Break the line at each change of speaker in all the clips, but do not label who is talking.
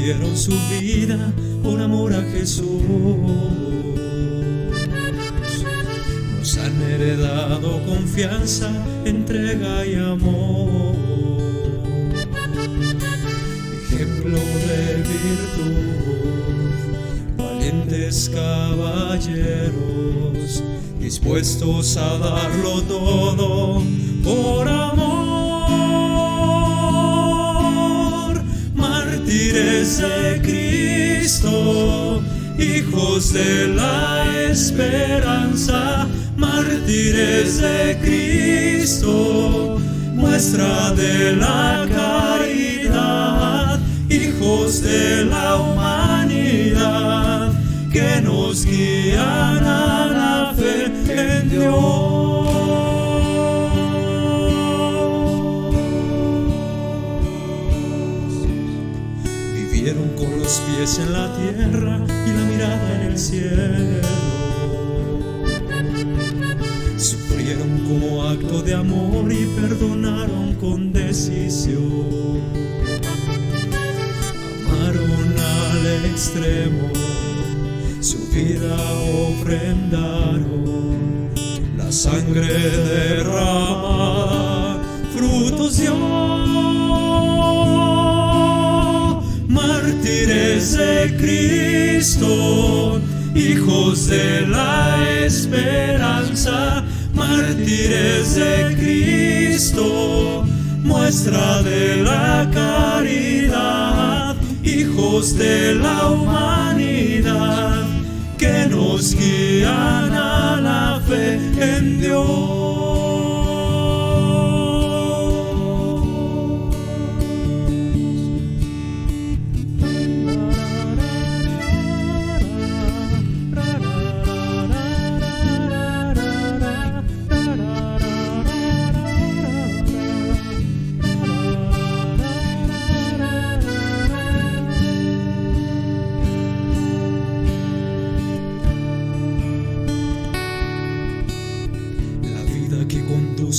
dieron su vida por amor a Jesús. Nos han heredado confianza, entrega y amor. Ejemplo de virtud, valientes caballeros, dispuestos a darlo todo por amor. Mártires de Cristo, hijos de la esperanza. Mártires de Cristo, muestra de la caridad. Hijos de la humanidad, que nos guían a la fe en Dios. Vivieron con los pies en la tierra y la mirada en el cielo. Sufrieron como acto de amor y perdonaron con decisión. Amaron al extremo, su vida ofrendaron, la sangre derramada, frutos dio. Mártires de Cristo, hijos de la esperanza. Mártires de Cristo, muestra de la caridad. Hijos de la humanidad, que nos guían a la fe en Dios.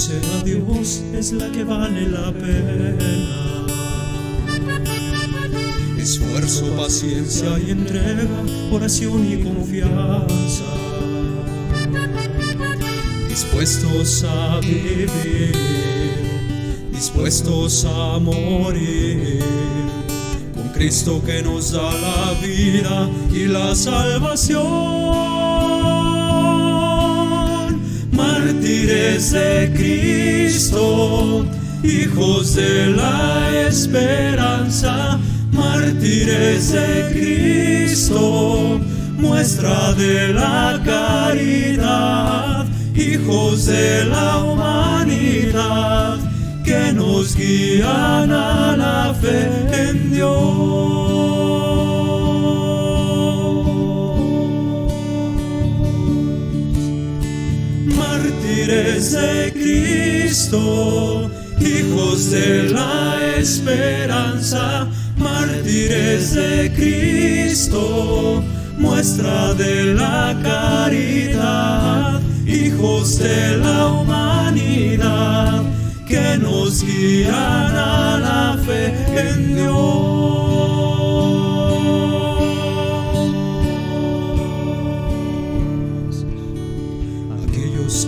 A Dios es la que vale la pena. Esfuerzo, paciencia y entrega, oración y confianza. Dispuestos a vivir, dispuestos a morir, con Cristo que nos da la vida y la salvación. Mártires de Cristo, hijos de la esperanza. Mártires de Cristo, muestra de la caridad. Hijos de la humanidad, que nos guían a la fe en Dios. Mártires de Cristo, hijos de la esperanza. Mártires de Cristo, muestra de la caridad. Hijos de la humanidad, que nos guían a la fe en Dios.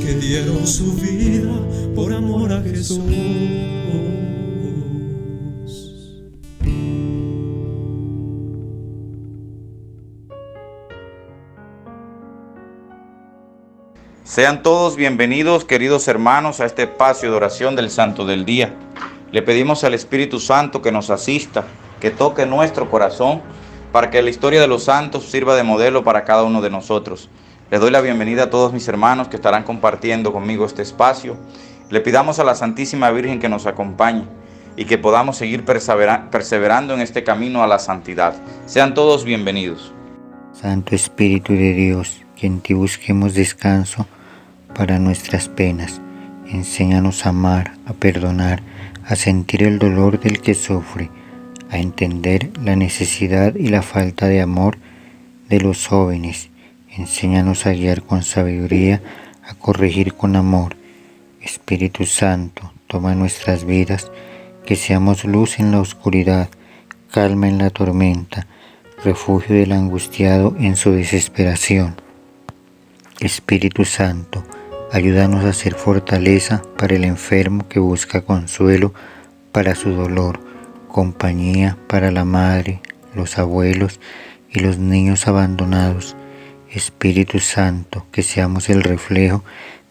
Que dieron su vida por amor a Jesús.
Sean todos bienvenidos, queridos hermanos, a este espacio de oración del Santo del Día. Le pedimos al Espíritu Santo que nos asista, que toque nuestro corazón, para que la historia de los santos sirva de modelo para cada uno de nosotros. Les doy la bienvenida a todos mis hermanos que estarán compartiendo conmigo este espacio. Le pidamos a la Santísima Virgen que nos acompañe y que podamos seguir perseverando en este camino a la santidad. Sean todos bienvenidos.
Santo Espíritu de Dios, que en ti busquemos descanso para nuestras penas. Enséñanos a amar, a perdonar, a sentir el dolor del que sufre, a entender la necesidad y la falta de amor de los jóvenes. Enséñanos a guiar con sabiduría, a corregir con amor. Espíritu Santo, toma nuestras vidas, que seamos luz en la oscuridad, calma en la tormenta, refugio del angustiado en su desesperación. Espíritu Santo, ayúdanos a ser fortaleza para el enfermo que busca consuelo para su dolor, compañía para la madre, los abuelos y los niños abandonados. Espíritu Santo, que seamos el reflejo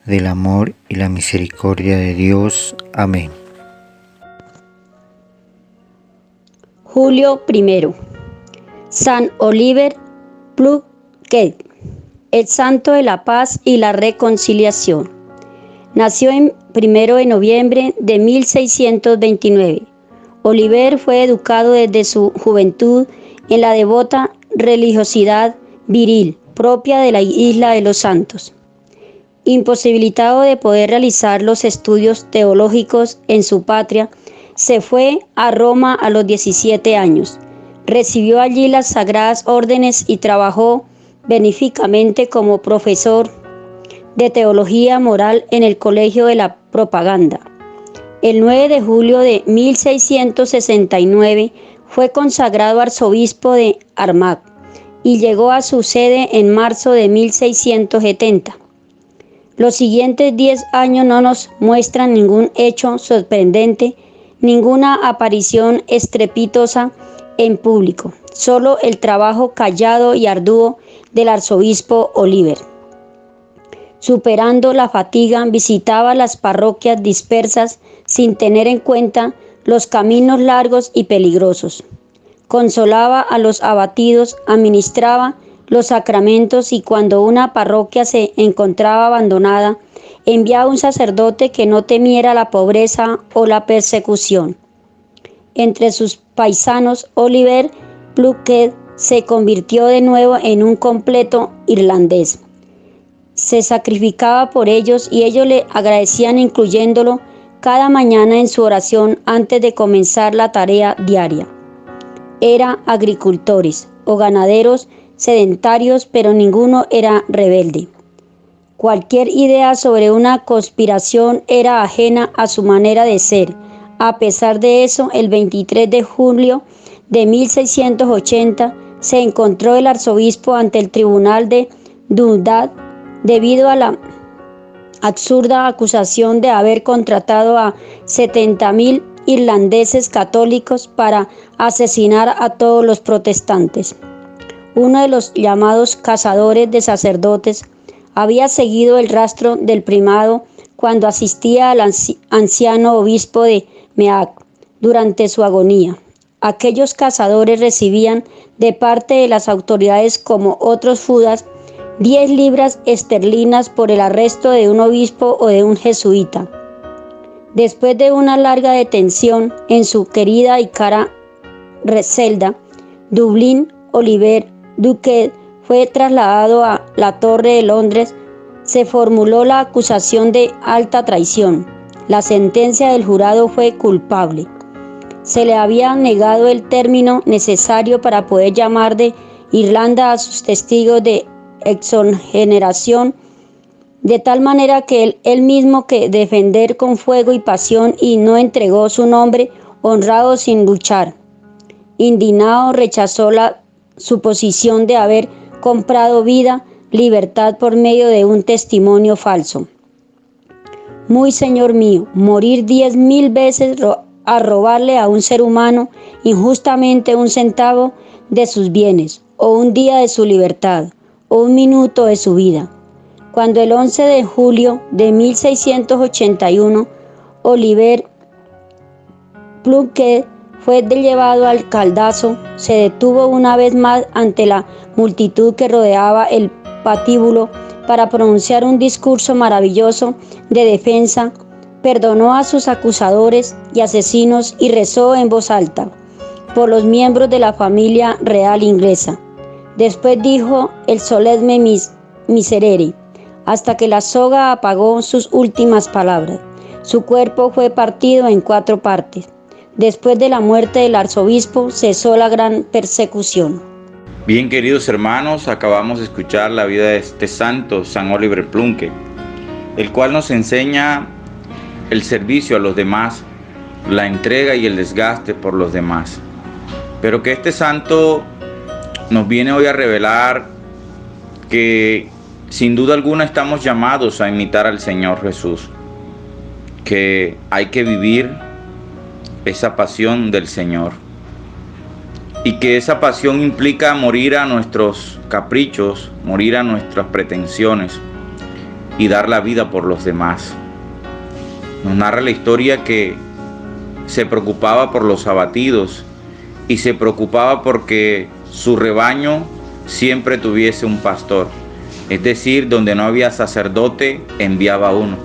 del amor y la misericordia de Dios. Amén.
Julio I. San Oliver Plunkett, el santo de la paz y la reconciliación. Nació el 1 de noviembre de 1629. Oliver fue educado desde su juventud en la devota religiosidad viril propia de la Isla de los Santos. Imposibilitado de poder realizar los estudios teológicos en su patria, se fue a Roma a los 17 años. Recibió allí las sagradas órdenes y trabajó benéficamente como profesor de teología moral en el Colegio de la Propaganda. El 9 de julio de 1669 fue consagrado arzobispo de Armagh y llegó a su sede en marzo de 1670. Los siguientes 10 años no nos muestran ningún hecho sorprendente, ninguna aparición estrepitosa en público, solo el trabajo callado y arduo del arzobispo Oliver. Superando la fatiga, visitaba las parroquias dispersas sin tener en cuenta los caminos largos y peligrosos. Consolaba a los abatidos, administraba los sacramentos y cuando una parroquia se encontraba abandonada, enviaba un sacerdote que no temiera la pobreza o la persecución. Entre sus paisanos, Oliver Plunkett se convirtió de nuevo en un completo irlandés. Se sacrificaba por ellos y ellos le agradecían incluyéndolo cada mañana en su oración antes de comenzar la tarea diaria. Eran agricultores o ganaderos sedentarios, pero ninguno era rebelde. Cualquier idea sobre una conspiración era ajena a su manera de ser. A pesar de eso, el 23 de julio de 1680 se encontró el arzobispo ante el tribunal de Dundalk debido a la absurda acusación de haber contratado a 70.000 irlandeses católicos para asesinar a todos los protestantes. Uno de los llamados cazadores de sacerdotes había seguido el rastro del primado cuando asistía al anciano obispo de Meath durante su agonía. Aquellos cazadores recibían de parte de las autoridades como otros Judas 10 libras esterlinas por el arresto de un obispo o de un jesuita. Después de una larga detención en su querida y cara celda, Dublín, Oliver Plunkett fue trasladado a la Torre de Londres. Se formuló la acusación de alta traición. La sentencia del jurado fue culpable. Se le había negado el término necesario para poder llamar de Irlanda a sus testigos de exoneración, de tal manera que él mismo que defender con fuego y pasión y no entregó su nombre honrado sin luchar. Indignado rechazó la suposición de haber comprado vida, libertad por medio de un testimonio falso. Muy Señor mío, morir 10.000 veces a robarle a un ser humano injustamente un centavo de sus bienes, o un día de su libertad, o un minuto de su vida. Cuando el 11 de julio de 1681, Oliver Plunkett fue llevado al caldazo, se detuvo una vez más ante la multitud que rodeaba el patíbulo para pronunciar un discurso maravilloso de defensa, perdonó a sus acusadores y asesinos y rezó en voz alta por los miembros de la familia real inglesa. Después dijo el solemne miserere, hasta que la soga apagó sus últimas palabras. Su cuerpo fue partido en 4 partes. Después de la muerte del arzobispo, cesó la gran persecución.
Bien, queridos hermanos, acabamos de escuchar la vida de este santo, San Oliver Plunkett, el cual nos enseña el servicio a los demás, la entrega y el desgaste por los demás. pero que este santo nos viene hoy a revelar que sin duda alguna estamos llamados a imitar al Señor Jesús, que hay que vivir esa pasión del Señor y que esa pasión implica morir a nuestros caprichos, morir a nuestras pretensiones y dar la vida por los demás. Nos narra la historia que se preocupaba por los abatidos y se preocupaba porque su rebaño siempre tuviese un pastor. Es decir, donde no había sacerdote, enviaba uno,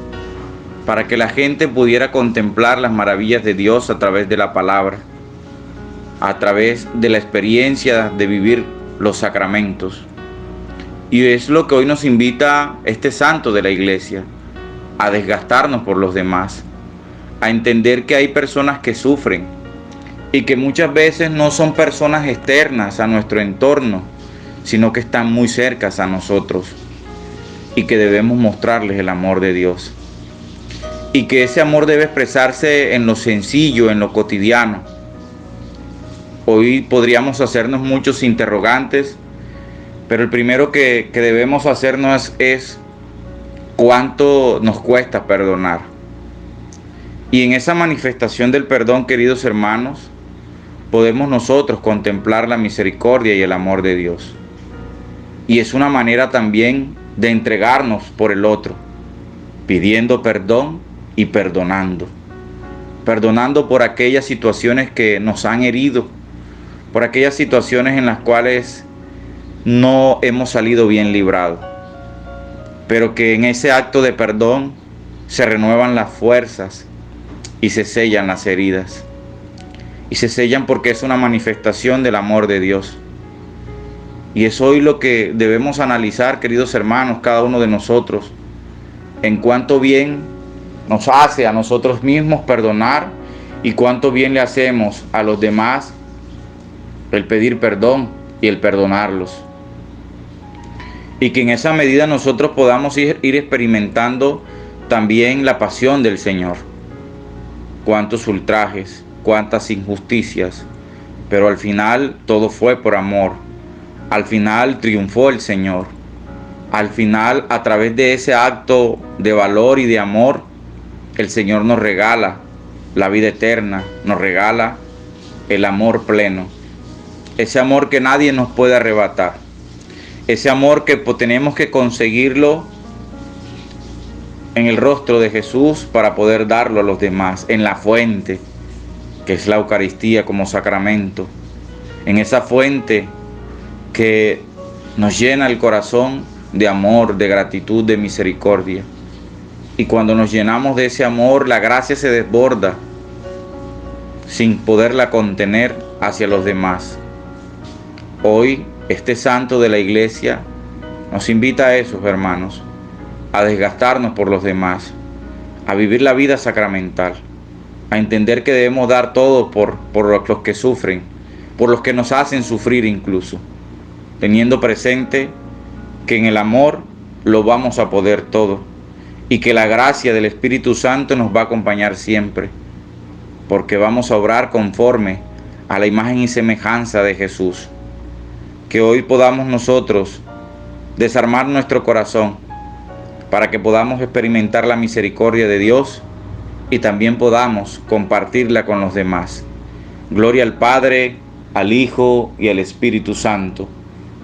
para que la gente pudiera contemplar las maravillas de Dios a través de la palabra, a través de la experiencia de vivir los sacramentos. Y es lo que hoy nos invita este santo de la iglesia, a desgastarnos por los demás, a entender que hay personas que sufren y que muchas veces no son personas externas a nuestro entorno, sino que están muy cercas a nosotros y que debemos mostrarles el amor de Dios. Y que ese amor debe expresarse en lo sencillo, en lo cotidiano. Hoy podríamos hacernos muchos interrogantes, pero el primero que debemos hacernos es cuánto nos cuesta perdonar. Y en esa manifestación del perdón, queridos hermanos, podemos nosotros contemplar la misericordia y el amor de Dios. Y es una manera también de entregarnos por el otro, pidiendo perdón y perdonando. Perdonando por aquellas situaciones que nos han herido, por aquellas situaciones en las cuales no hemos salido bien librados. Pero que en ese acto de perdón se renuevan las fuerzas y se sellan las heridas. Y se sellan porque es una manifestación del amor de Dios. Y es hoy lo que debemos analizar, queridos hermanos, cada uno de nosotros, en cuánto bien nos hace a nosotros mismos perdonar y cuánto bien le hacemos a los demás el pedir perdón y el perdonarlos. Y que en esa medida nosotros podamos ir experimentando también la pasión del Señor. Cuántos ultrajes, cuántas injusticias, pero al final todo fue por amor. Al final triunfó el Señor. Al final, a través de ese acto de valor y de amor, el Señor nos regala la vida eterna, nos regala el amor pleno. Ese amor que nadie nos puede arrebatar. Ese amor que tenemos que conseguirlo en el rostro de Jesús para poder darlo a los demás, en la fuente, que es la Eucaristía como sacramento. En esa fuente que nos llena el corazón de amor, de gratitud, de misericordia. Y cuando nos llenamos de ese amor, la gracia se desborda sin poderla contener hacia los demás. Hoy, este santo de la iglesia nos invita a eso, hermanos, a desgastarnos por los demás, a vivir la vida sacramental, a entender que debemos dar todo por los que sufren, por los que nos hacen sufrir incluso, teniendo presente que en el amor lo vamos a poder todo y que la gracia del Espíritu Santo nos va a acompañar siempre, porque vamos a obrar conforme a la imagen y semejanza de Jesús. Que hoy podamos nosotros desarmar nuestro corazón para que podamos experimentar la misericordia de Dios y también podamos compartirla con los demás. Gloria al Padre, al Hijo y al Espíritu Santo,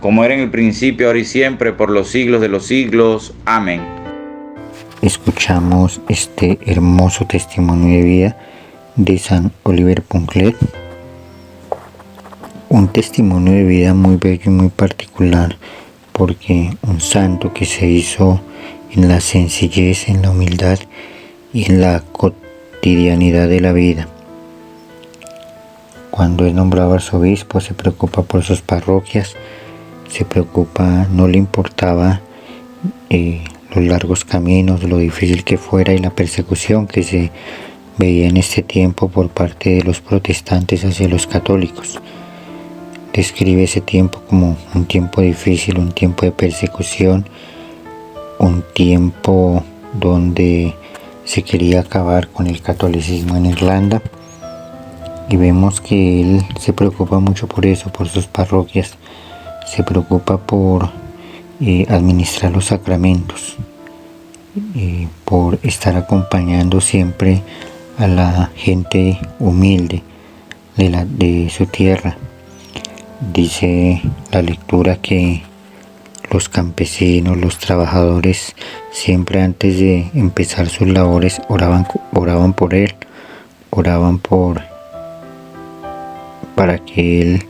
como era en el principio, ahora y siempre, por los siglos de los siglos. Amén.
Escuchamos este hermoso testimonio de vida de San Oliver Punclet. Un testimonio de vida muy bello y muy particular, porque un santo que se hizo en la sencillez, en la humildad y en la cotidianidad de la vida. Cuando es nombrado arzobispo, se preocupa por sus parroquias, se preocupa, no le importaba los largos caminos, lo difícil que fuera y la persecución que se veía en este tiempo por parte de los protestantes hacia los católicos. Describe ese tiempo como un tiempo difícil, un tiempo de persecución, un tiempo donde se quería acabar con el catolicismo en Irlanda y vemos que él se preocupa mucho por eso, por sus parroquias, se preocupa por administrar los sacramentos, por estar acompañando siempre a la gente humilde de su tierra. Dice la lectura que los campesinos, los trabajadores, siempre antes de empezar sus labores oraban por él, oraban para que él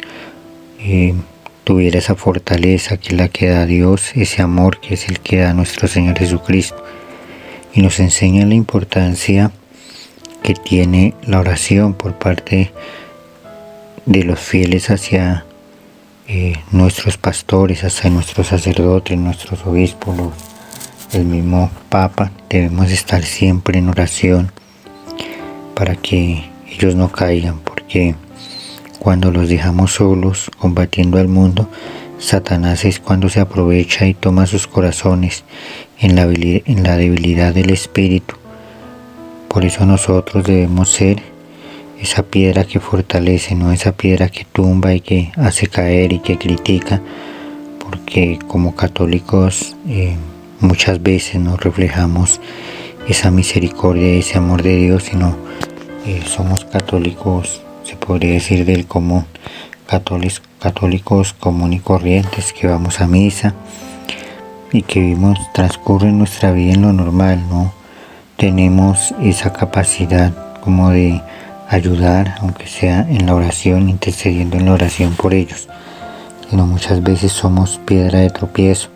tuviera esa fortaleza que es la que da Dios, ese amor que es el que da nuestro Señor Jesucristo. Y nos enseña la importancia que tiene la oración por parte de los fieles hacia nuestros pastores, hacia nuestros sacerdotes, nuestros obispos, el mismo Papa. Debemos estar siempre en oración para que ellos no caigan, porque cuando los dejamos solos combatiendo al mundo, Satanás es cuando se aprovecha y toma sus corazones en la debilidad del espíritu. Por eso nosotros debemos ser esa piedra que fortalece, no esa piedra que tumba y que hace caer y que critica, porque como católicos muchas veces no reflejamos esa misericordia, ese amor de Dios, sino somos católicos, se podría decir del común, católicos común y corrientes, que vamos a misa y que transcurre nuestra vida en lo normal, no tenemos esa capacidad como de ayudar, aunque sea en la oración, intercediendo en la oración por ellos, sino muchas veces somos piedra de tropiezo.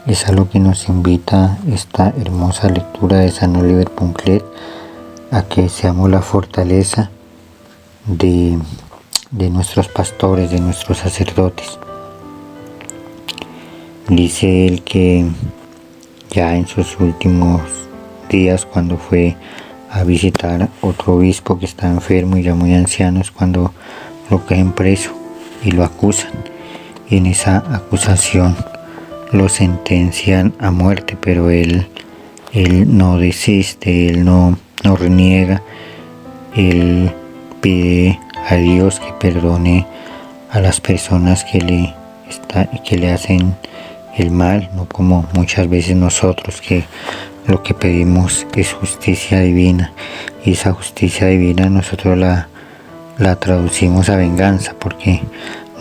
Es a lo que nos invita esta hermosa lectura de San Oliver Punklet, a que seamos la fortaleza de nuestros pastores, de nuestros sacerdotes. Dice él que ya en sus últimos días, cuando fue a visitar otro obispo que está enfermo y ya muy anciano, es cuando lo caen preso y lo acusan, y en esa acusación lo sentencian a muerte, pero él no desiste, él no reniega, él pide a Dios que perdone a las personas que le hacen el mal, no como muchas veces nosotros, que lo que pedimos es justicia divina, y esa justicia divina nosotros la traducimos a venganza, porque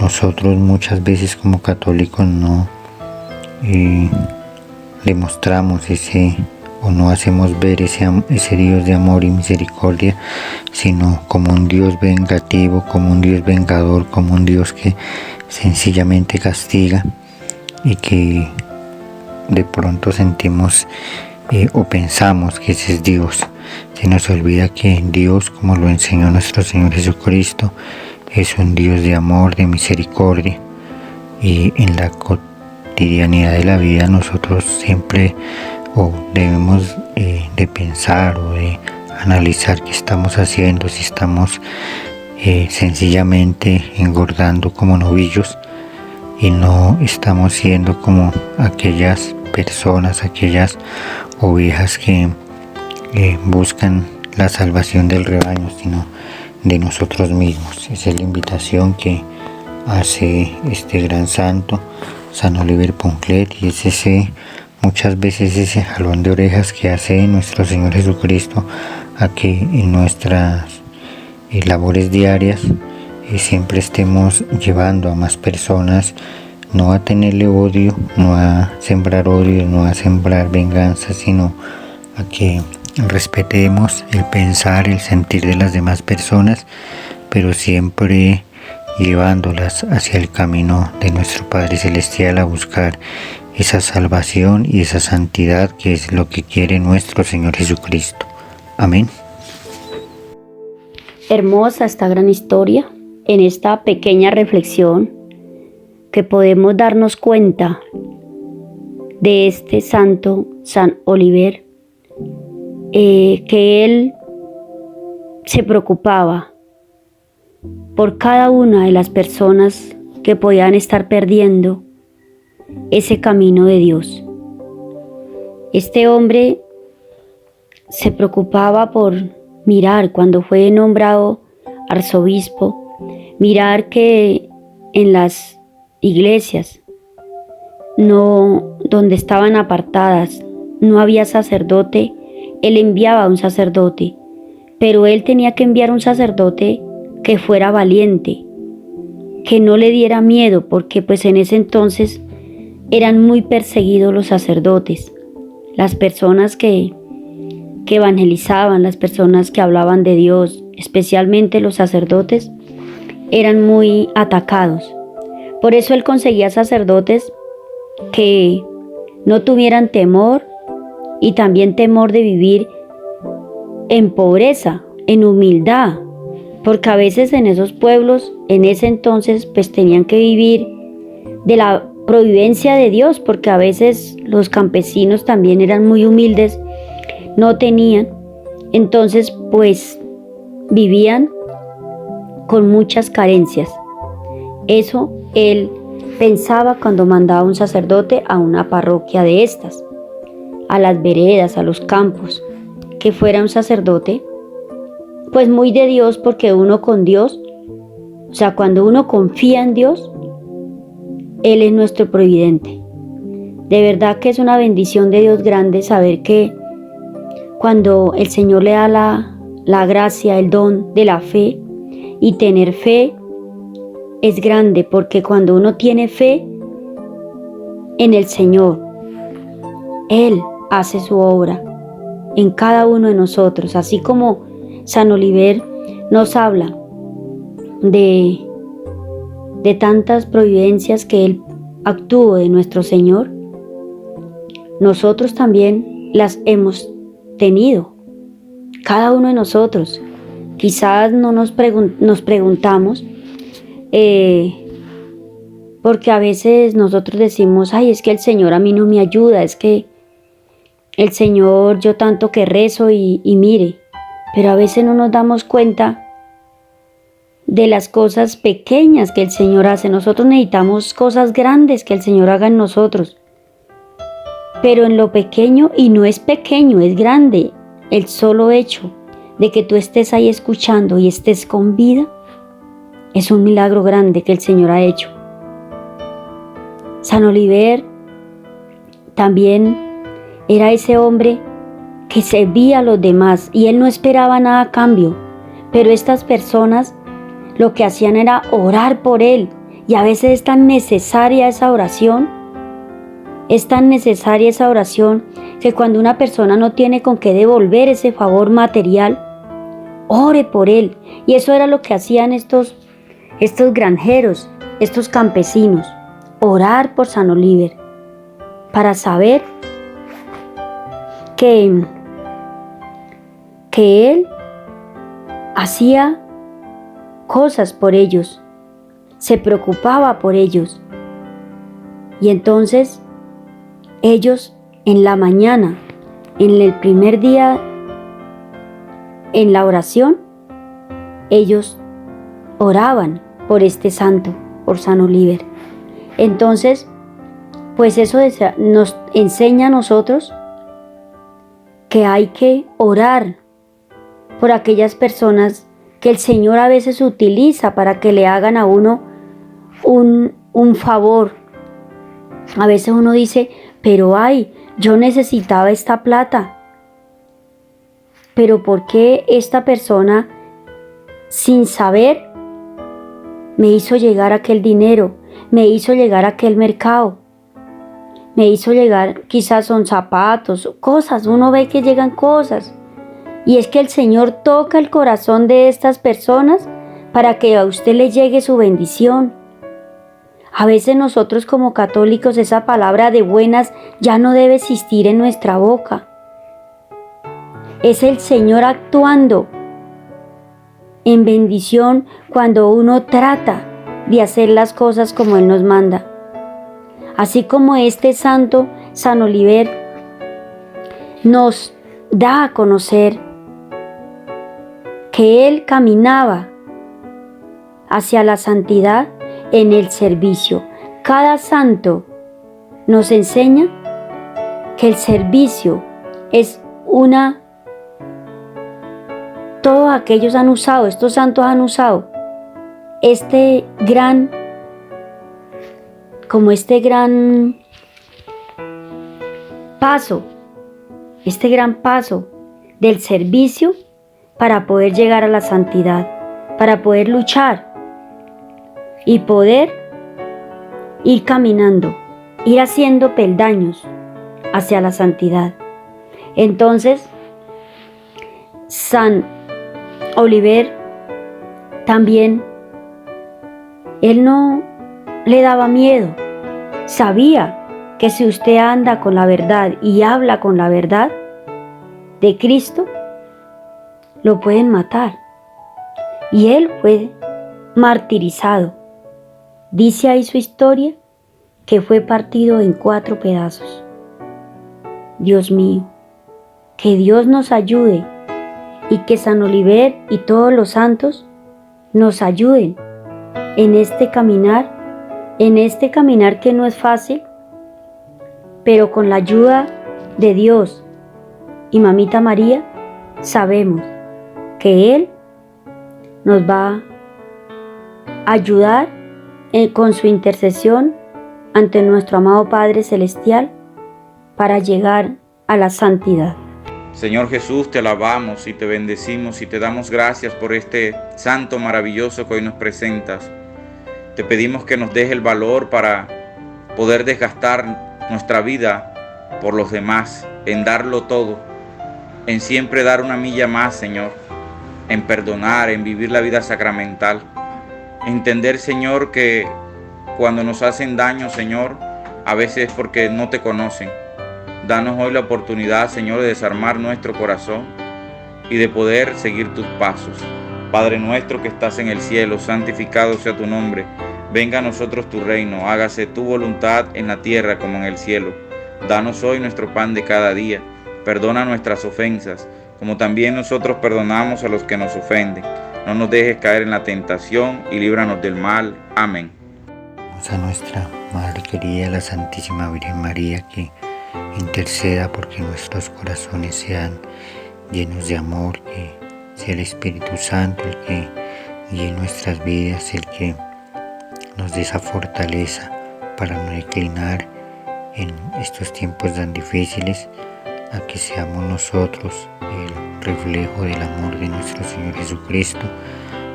nosotros muchas veces como católicos no demostramos o no hacemos ver ese Dios de amor y misericordia, sino como un Dios vengativo, como un Dios vengador, como un Dios que sencillamente castiga, y que de pronto sentimos o pensamos que ese es Dios. Se nos olvida que Dios, como lo enseñó nuestro Señor Jesucristo, es un Dios de amor, de misericordia, y en la cotidianidad de la vida nosotros siempre debemos de pensar o de analizar qué estamos haciendo, si estamos sencillamente engordando como novillos y no estamos siendo como aquellas personas, aquellas ovejas que buscan la salvación del rebaño, sino de nosotros mismos. Esa es la invitación que hace este gran santo, San Oliver Punklet, y es muchas veces ese jalón de orejas que hace nuestro Señor Jesucristo a que en nuestras labores diarias siempre estemos llevando a más personas, no a tenerle odio, no a sembrar odio, no a sembrar venganza, sino a que respetemos el pensar, el sentir de las demás personas, pero siempre llevándolas hacia el camino de nuestro Padre Celestial, a buscar esa salvación y esa santidad que es lo que quiere nuestro Señor Jesucristo. Amén.
Hermosa esta gran historia. En esta pequeña reflexión que podemos darnos cuenta de este santo, San Oliver, que él se preocupaba por cada una de las personas que podían estar perdiendo ese camino de Dios. Este hombre se preocupaba por mirar cuando fue nombrado arzobispo, mirar que en las iglesias donde estaban apartadas, no había sacerdote, él enviaba a un sacerdote, pero él tenía que enviar un sacerdote que fuera valiente, que no le diera miedo, porque pues en ese entonces eran muy perseguidos los sacerdotes, las personas que evangelizaban, las personas que hablaban de Dios, especialmente los sacerdotes, eran muy atacados. Por eso él conseguía sacerdotes que no tuvieran temor y también temor de vivir en pobreza, en humildad, porque a veces en esos pueblos, en ese entonces, pues tenían que vivir de la providencia de Dios, porque a veces los campesinos también eran muy humildes, no tenían, entonces pues vivían con muchas carencias. Eso él pensaba cuando mandaba un sacerdote a una parroquia de estas, a las veredas, a los campos, que fuera un sacerdote pues muy de Dios, porque uno con Dios, o sea, cuando uno confía en Dios, Él es nuestro providente. De verdad que es una bendición de Dios grande saber que cuando el Señor le da la gracia, el don de la fe, y tener fe es grande, porque cuando uno tiene fe en el Señor, Él hace su obra en cada uno de nosotros, así como San Oliver nos habla de tantas providencias que Él actuó de nuestro Señor. Nosotros también las hemos tenido, cada uno de nosotros. Quizás no nos preguntamos, porque a veces nosotros decimos, ay, es que el Señor a mí no me ayuda, es que el Señor, yo tanto que rezo y mire, pero a veces no nos damos cuenta de las cosas pequeñas que el Señor hace. Nosotros necesitamos cosas grandes que el Señor haga en nosotros. Pero en lo pequeño, y no es pequeño, es grande, el solo hecho de que tú estés ahí escuchando y estés con vida, es un milagro grande que el Señor ha hecho. San Oliver también era ese hombre que servía a los demás y él no esperaba nada a cambio, pero estas personas lo que hacían era orar por él, y a veces es tan necesaria esa oración, que cuando una persona no tiene con qué devolver ese favor material, ore por él. Y eso era lo que hacían estos granjeros, estos campesinos, orar por San Oliver, para saber que él hacía cosas por ellos, se preocupaba por ellos. Y entonces ellos en la mañana, en el primer día, en la oración, ellos oraban por este santo, por San Oliver. Entonces, pues eso nos enseña a nosotros que hay que orar por aquellas personas que el Señor a veces utiliza para que le hagan a uno un favor. A veces uno dice, pero yo necesitaba esta plata. Pero ¿por qué esta persona, sin saber, me hizo llegar aquel dinero, me hizo llegar aquel mercado? Me hizo llegar, quizás son zapatos, cosas, uno ve que llegan cosas. Y es que el Señor toca el corazón de estas personas para que a usted le llegue su bendición. A veces nosotros como católicos esa palabra de buenas ya no debe existir en nuestra boca. Es el Señor actuando en bendición cuando uno trata de hacer las cosas como Él nos manda. Así como este santo, San Oliver, nos da a conocer que él caminaba hacia la santidad en el servicio. Cada santo nos enseña que el servicio es una todos aquellos han usado, estos santos han usado este gran paso del servicio para poder llegar a la santidad, para poder luchar y poder ir caminando, ir haciendo peldaños hacia la santidad. Entonces, San Oliver también, él no le daba miedo, sabía que si usted anda con la verdad y habla con la verdad de Cristo, lo pueden matar. Y él fue martirizado. Dice ahí su historia que fue partido en 4 pedazos. Dios mío, que Dios nos ayude y que San Oliver y todos los santos nos ayuden en este caminar que no es fácil, pero con la ayuda de Dios y Mamita María sabemos que Él nos va a ayudar con su intercesión ante nuestro amado Padre Celestial para llegar a la santidad.
Señor Jesús, te alabamos y te bendecimos y te damos gracias por este santo maravilloso que hoy nos presentas. Te pedimos que nos deje el valor para poder desgastar nuestra vida por los demás, en darlo todo, en siempre dar una milla más, Señor, en perdonar, en vivir la vida sacramental. Entender, Señor, que cuando nos hacen daño, Señor, a veces es porque no te conocen. Danos hoy la oportunidad, Señor, de desarmar nuestro corazón y de poder seguir tus pasos. Padre nuestro que estás en el cielo, santificado sea tu nombre. Venga a nosotros tu reino, hágase tu voluntad en la tierra como en el cielo. Danos hoy nuestro pan de cada día. Perdona nuestras ofensas, como también nosotros perdonamos a los que nos ofenden. No nos dejes caer en la tentación y líbranos del mal. Amén.
A nuestra Madre querida, la Santísima Virgen María, que interceda porque nuestros corazones sean llenos de amor, que sea el Espíritu Santo el que guíe nuestras vidas, el que nos dé esa fortaleza para no declinar en estos tiempos tan difíciles, a que seamos nosotros el reflejo del amor de nuestro Señor Jesucristo,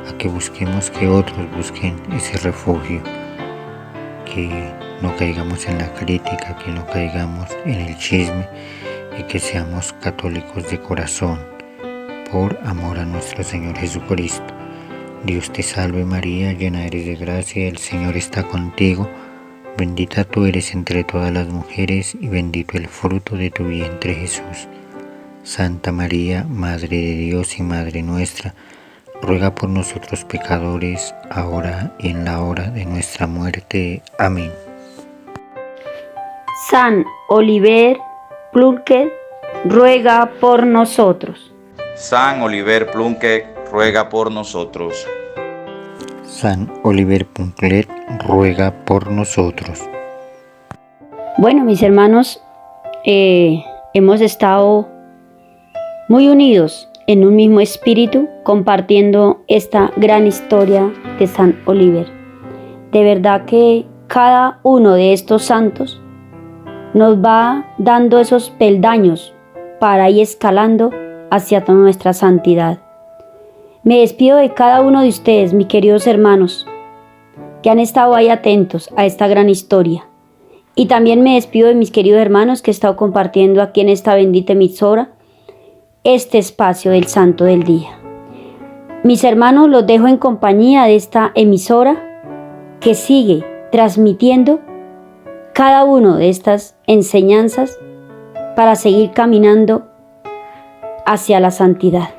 a que busquemos que otros busquen ese refugio, que no caigamos en la crítica, que no caigamos en el chisme y que seamos católicos de corazón por amor a nuestro Señor Jesucristo. Dios te salve María, llena eres de gracia, el Señor está contigo, bendita tú eres entre todas las mujeres y bendito el fruto de tu vientre Jesús. Santa María, Madre de Dios y Madre nuestra, ruega por nosotros pecadores, ahora y en la hora de nuestra muerte. Amén.
San Oliver Plunkett ruega por nosotros.
San Oliver Plunkett ruega por nosotros.
San Oliver Plunkett ruega por nosotros.
Bueno, mis hermanos, hemos estado muy unidos en un mismo espíritu, compartiendo esta gran historia de San Oliver. De verdad que cada uno de estos santos nos va dando esos peldaños para ir escalando hacia nuestra santidad. Me despido de cada uno de ustedes, mis queridos hermanos, que han estado ahí atentos a esta gran historia. Y también me despido de mis queridos hermanos que he estado compartiendo aquí en esta bendita emisora este espacio del Santo del Día. Mis hermanos, los dejo en compañía de esta emisora que sigue transmitiendo cada una de estas enseñanzas para seguir caminando hacia la santidad.